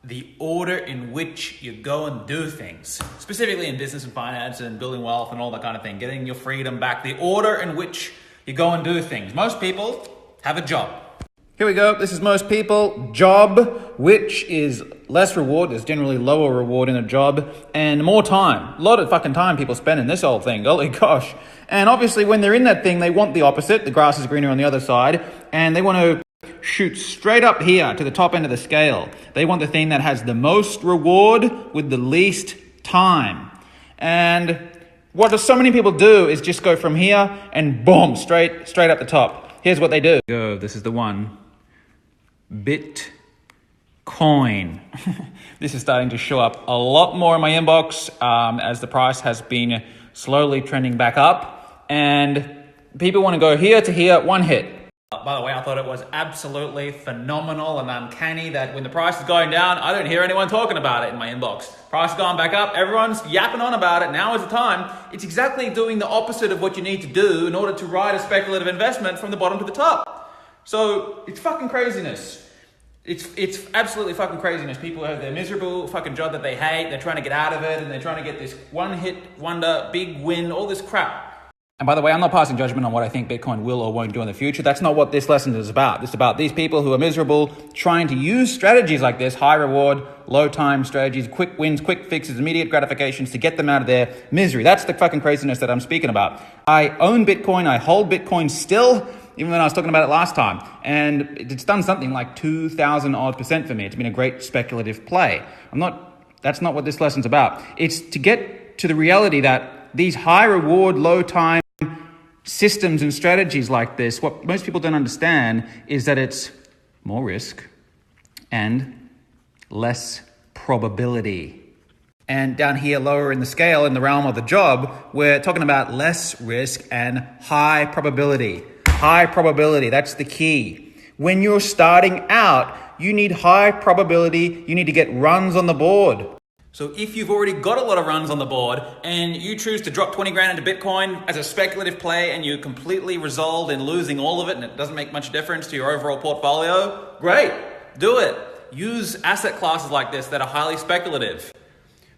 the order in which you go and do things, specifically in business and finance and building wealth and all that kind of thing, getting your freedom back, the order in which you go and do things. Most people have a job. Here we go. This is most people. Job, which is less reward. There's generally lower reward in a job and more time. A lot of fucking time people spend in this whole thing. Holy gosh. And obviously when they're in that thing, they want the opposite. The grass is greener on the other side. And they want to shoot straight up here to the top end of the scale. They want the thing that has the most reward with the least time. And what so many people do is just go from here and boom, straight up the top. Here's what they do. Go. This is the one. Bitcoin. This is starting to show up a lot more in my inbox as the price has been slowly trending back up. And people want to go here to here, one hit. By the way, I thought it was absolutely phenomenal and uncanny that when the price is going down, I don't hear anyone talking about it in my inbox. Price is going back up, everyone's yapping on about it. Now is the time. It's exactly doing the opposite of what you need to do in order to ride a speculative investment from the bottom to the top. So it's fucking craziness. It's absolutely fucking craziness. People have their miserable fucking job that they hate. They're trying to get out of it and they're trying to get this one hit wonder, big win, all this crap. And by the way, I'm not passing judgment on what I think Bitcoin will or won't do in the future. That's not what this lesson is about. It's about these people who are miserable, trying to use strategies like this, high reward, low time strategies, quick wins, quick fixes, immediate gratifications to get them out of their misery. That's the fucking craziness that I'm speaking about. I own Bitcoin. I hold Bitcoin still, even when I was talking about it last time. And it's done something like 2,000 odd % for me. It's been a great speculative play. That's not what this lesson's about. It's to get to the reality that these high reward, low time systems and strategies like this, what most people don't understand is that it's more risk and less probability. And down here, lower in the scale, in the realm of the job, we're talking about less risk and high probability. High probability, that's the key. When you're starting out, you need high probability, you need to get runs on the board. So if you've already got a lot of runs on the board and you choose to drop 20 grand into Bitcoin as a speculative play and you're completely resolved in losing all of it and it doesn't make much difference to your overall portfolio, great, do it. Use asset classes like this that are highly speculative.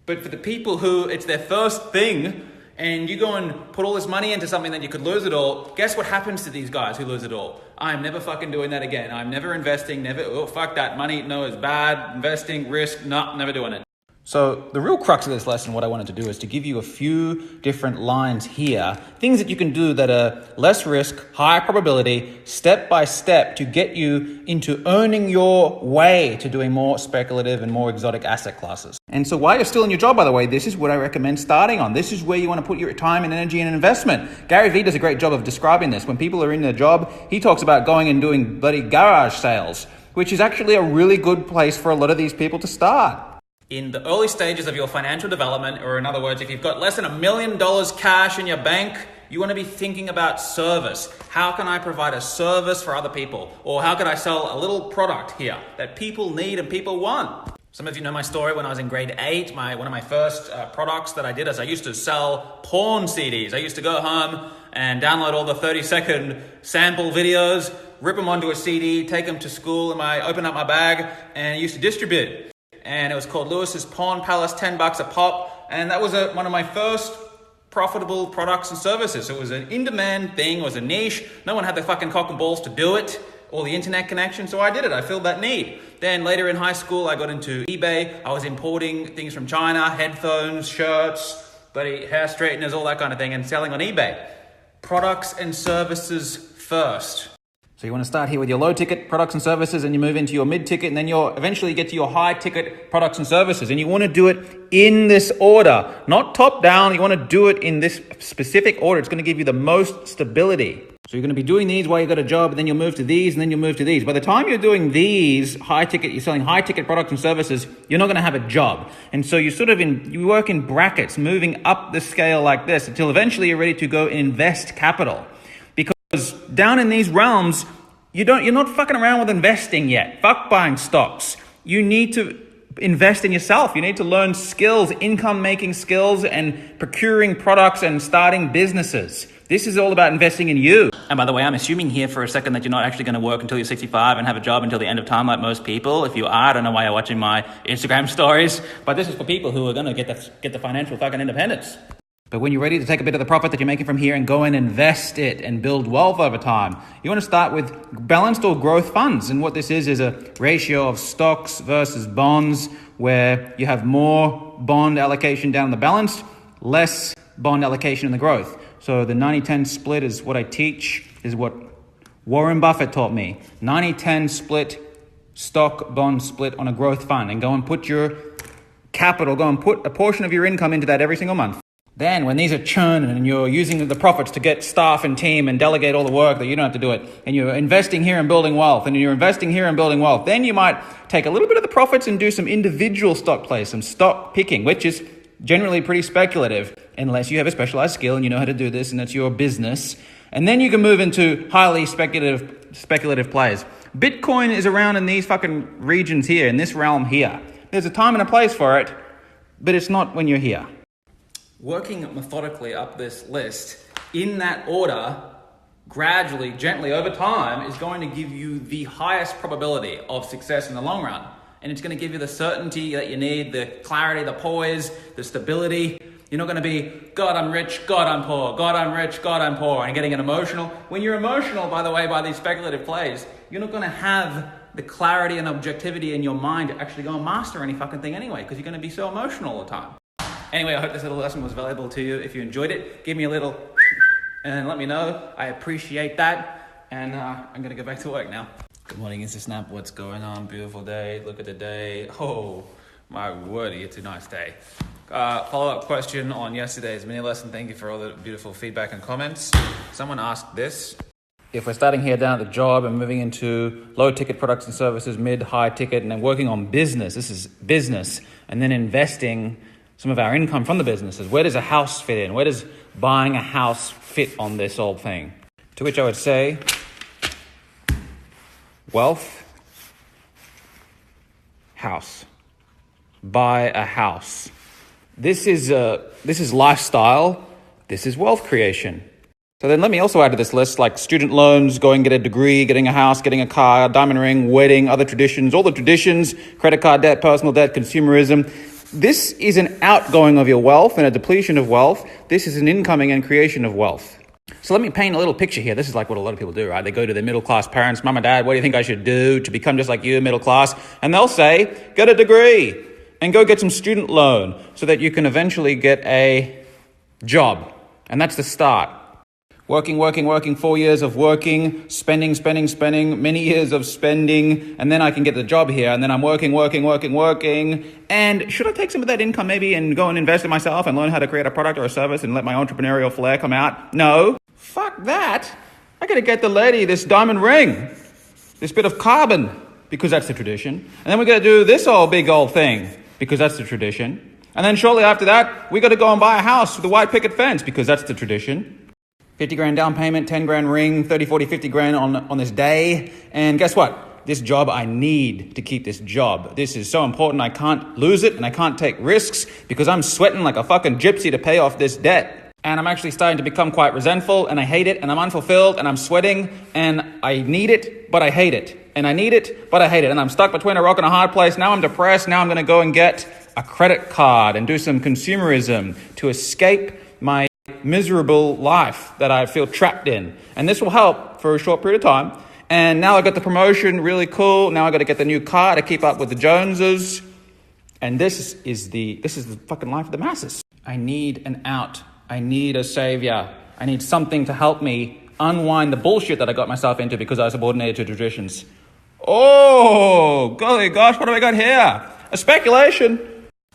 But for the people who it's their first thing and you go and put all this money into something that you could lose it all, guess what happens to these guys who lose it all? I'm never fucking doing that again. I'm never investing, fuck that money, no, it's bad, investing, risk, no, never doing it. So the real crux of this lesson, what I wanted to do is to give you a few different lines here, things that you can do that are less risk, higher probability, step by step to get you into earning your way to doing more speculative and more exotic asset classes. And so while you're still in your job, by the way, this is what I recommend starting on. This is where you want to put your time and energy and investment. Gary Vee does a great job of describing this. When people are in their job, he talks about going and doing bloody garage sales, which is actually a really good place for a lot of these people to start. In the early stages of your financial development, or in other words, if you've got less than $1 million cash in your bank, you want to be thinking about service. How can I provide a service for other people? Or how can I sell a little product here that people need and people want? Some of you know my story when I was in grade 8. One of my first products that I did is I used to sell porn CDs. I used to go home and download all the 30-second sample videos, rip them onto a CD, take them to school, and I opened up my bag and I used to distribute. And it was called Lewis's Porn Palace, $10 a pop. And that was one of my first profitable products and services. So it was an in-demand thing, it was a niche. No one had the fucking cock and balls to do it, or the internet connection, so I did it. I filled that need. Then later in high school, I got into eBay. I was importing things from China, headphones, shirts, bloody hair straighteners, all that kind of thing, and selling on eBay. Products and services first. So you want to start here with your low ticket products and services, and you move into your mid ticket, and then you'll eventually get to your high ticket products and services. And you want to do it in this order, not top down. You want to do it in this specific order. It's going to give you the most stability. So you're going to be doing these while you've got a job, and then you'll move to these, and then you'll move to these. By the time you're doing these high ticket, you're selling high ticket products and services, you're not going to have a job. And so you work in brackets, moving up the scale like this until eventually you're ready to go and invest capital. Because down in these realms, you're not fucking around with investing yet. Fuck buying stocks. You need to invest in yourself. You need to learn skills, income making skills, and procuring products and starting businesses. This is all about investing in you. And by the way, I'm assuming here for a second that you're not actually going to work until you're 65 and have a job until the end of time like most people. If you are, I don't know why you're watching my Instagram stories, but this is for people who are going to get the financial fucking independence. But when you're ready to take a bit of the profit that you're making from here and go and invest it and build wealth over time, you want to start with balanced or growth funds. And what this is a ratio of stocks versus bonds, where you have more bond allocation down the balanced, less bond allocation in the growth. So the 90-10 split is what I teach, is what Warren Buffett taught me. 90-10 split, stock bond split on a growth fund, and go and put your capital, go and put a portion of your income into that every single month. Then when these are churning and you're using the profits to get staff and team and delegate all the work that you don't have to do it, and you're investing here and building wealth, and you're investing here and building wealth, then you might take a little bit of the profits and do some individual stock plays, some stock picking, which is generally pretty speculative, unless you have a specialized skill and you know how to do this and it's your business. And then you can move into highly speculative plays. Bitcoin is around in these fucking regions here, in this realm here. There's a time and a place for it, but it's not when you're here. Working methodically up this list in that order, gradually, gently over time, is going to give you the highest probability of success in the long run. And it's going to give you the certainty that you need, the clarity, the poise, the stability. You're not going to be, God, I'm rich, God, I'm poor, God, I'm rich, God, I'm poor, and getting emotional. When you're emotional, by the way, by these speculative plays, you're not going to have the clarity and objectivity in your mind to actually go and master any fucking thing anyway, because you're going to be so emotional all the time. Anyway, I hope this little lesson was valuable to you. If you enjoyed it, give me a little and let me know. I appreciate that. And I'm going to go back to work now. Good morning, InstaSnap. What's going on? Beautiful day. Look at the day. Oh, my word, it's a nice day. Follow-up question on yesterday's mini lesson. Thank you for all the beautiful feedback and comments. Someone asked this. If we're starting here down at the job and moving into low-ticket products and services, mid-high ticket, and then working on business, this is business, and then investing some of our income from the businesses, where does a house fit in? Where does buying a house fit on this whole thing? To which I would say, wealth, house. Buy a house. This is lifestyle. This is wealth creation. So then let me also add to this list, like student loans, going get a degree, getting a house, getting a car, diamond ring, wedding, other traditions, all the traditions, credit card debt, personal debt, consumerism. This is an outgoing of your wealth and a depletion of wealth. This is an incoming and creation of wealth. So let me paint a little picture here. This is like what a lot of people do, right? They go to their middle-class parents, Mom and Dad, what do you think I should do to become just like you, middle class? And they'll say, get a degree and go get some student loan so that you can eventually get a job. And that's the start. Working, 4 years of working, spending, many years of spending, and then I can get the job here, and then I'm working. And should I take some of that income maybe and go and invest in myself and learn how to create a product or a service and let my entrepreneurial flair come out? No. Fuck that. I gotta get the lady this diamond ring, this bit of carbon, because that's the tradition. And then we gotta do this big old thing, because that's the tradition. And then shortly after that, we gotta go and buy a house with a white picket fence, because that's the tradition. 50 grand down payment, 10 grand ring, 30, 40, 50 grand on this day. And guess what? This job, I need to keep this job. This is so important. I can't lose it and I can't take risks because I'm sweating like a fucking gypsy to pay off this debt. And I'm actually starting to become quite resentful and I hate it and I'm unfulfilled and I'm sweating and I need it, but I hate it. And I need it, but I hate it. And I'm stuck between a rock and a hard place. Now I'm depressed. Now I'm going to go and get a credit card and do some consumerism to escape my miserable life that I feel trapped in. And this will help for a short period of time. And now I got the promotion, really cool. Now I got to get the new car to keep up with the Joneses. And this is the fucking life of the masses. I need an out. I need a savior. I need something to help me unwind the bullshit that I got myself into because I was subordinated to traditions. Oh, golly gosh, what have I got here? A speculation.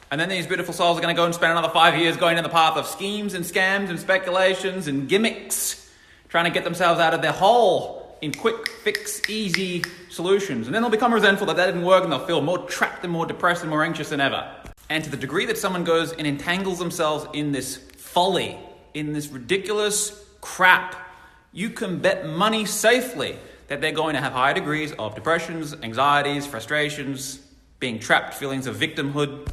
And then these beautiful souls are going to go and spend another 5 years going in the path of schemes and scams and speculations and gimmicks, trying to get themselves out of their hole in quick, fix, easy solutions. And then they'll become resentful that didn't work and they'll feel more trapped and more depressed and more anxious than ever. And to the degree that someone goes and entangles themselves in this folly, in this ridiculous crap, you can bet money safely that they're going to have higher degrees of depressions, anxieties, frustrations, being trapped, feelings of victimhood,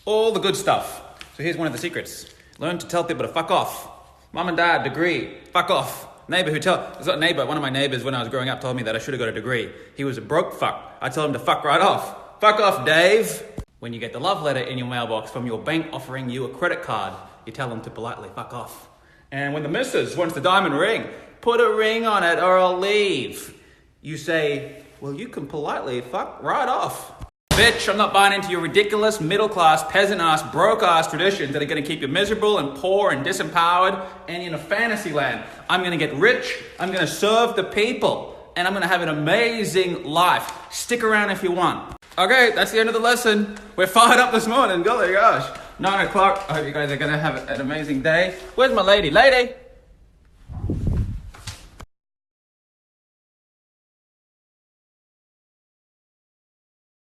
all the good stuff. So here's one of the secrets. Learn to tell people to fuck off. Mum and dad, degree, fuck off. Neighbor it's not neighbor, one of my neighbors when I was growing up told me that I should have got a degree. He was a broke fuck. I told him to fuck right off. Fuck off, Dave. When you get the love letter in your mailbox from your bank offering you a credit card, you tell them to politely fuck off. And when the missus wants the diamond ring, put a ring on it or I'll leave. You say, well, you can politely fuck right off. Bitch, I'm not buying into your ridiculous, middle-class, peasant-ass, broke-ass traditions that are going to keep you miserable and poor and disempowered and in a fantasy land. I'm going to get rich, I'm going to serve the people, and I'm going to have an amazing life. Stick around if you want. Okay, that's the end of the lesson. We're fired up this morning, golly gosh. 9 o'clock, I hope you guys are going to have an amazing day. Where's my lady? Lady!